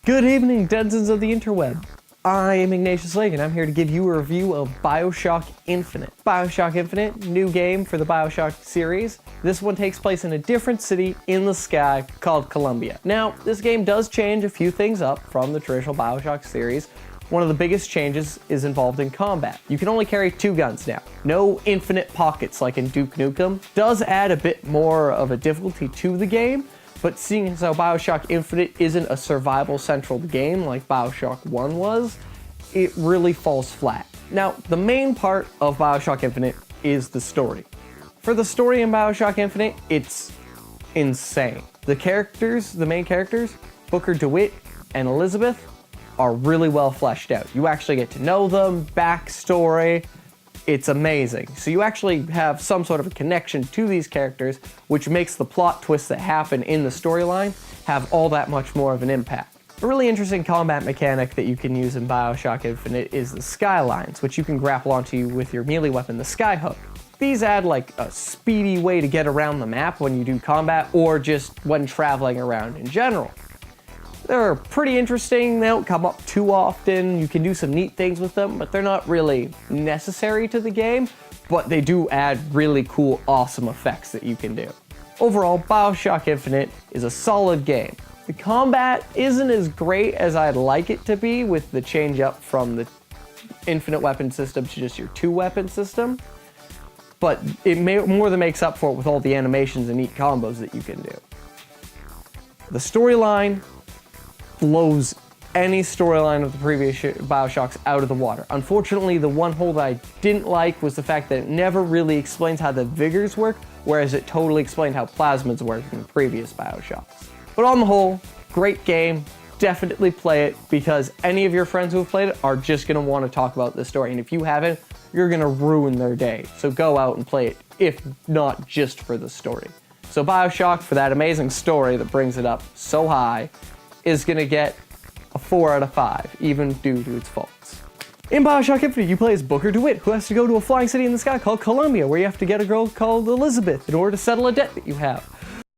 Good evening, denizens of the interweb. I am Ignatius Lake, and I'm here to give you a review of Bioshock Infinite. Bioshock Infinite, new game for the Bioshock series. This one takes place in a different city in the sky called Columbia. Now, this game does change a few things up from the traditional Bioshock series. One of the biggest changes is involved in combat. You can only carry 2 guns now. No infinite pockets like in Duke Nukem. Does add a bit more of a difficulty to the game, but seeing as how Bioshock Infinite isn't a survival-central game like Bioshock 1 was, it really falls flat. Now, the main part of Bioshock Infinite is the story. For the story in Bioshock Infinite, it's insane. The main characters, Booker DeWitt and Elizabeth, are really well fleshed out. You actually get to know them, backstory. It's amazing. So you actually have some sort of a connection to these characters, which makes the plot twists that happen in the storyline have all that much more of an impact. A really interesting combat mechanic that you can use in Bioshock Infinite is the skylines, which you can grapple onto with your melee weapon, the Skyhook. These add like a speedy way to get around the map when you do combat or just when traveling around in general. They're pretty interesting, they don't come up too often, you can do some neat things with them, but they're not really necessary to the game, but they do add really cool, awesome effects that you can do. Overall, Bioshock Infinite is a solid game. The combat isn't as great as I'd like it to be with the change up from the infinite weapon system to just your 2-weapon system, but it more than makes up for it with all the animations and neat combos that you can do. The storyline blows any storyline of the previous Bioshocks out of the water. Unfortunately, the one hole that I didn't like was the fact that it never really explains how the Vigors work, whereas it totally explained how plasmids work in the previous Bioshocks. But on the whole, great game. Definitely play it, because any of your friends who have played it are just going to want to talk about this story, and if you haven't, you're going to ruin their day. So go out and play it, if not just for the story. So Bioshock, for that amazing story that brings it up so high, is going to get a 4 out of 5, even due to its faults. In Bioshock Infinite, you play as Booker DeWitt, who has to go to a flying city in the sky called Columbia, where you have to get a girl called Elizabeth in order to settle a debt that you have.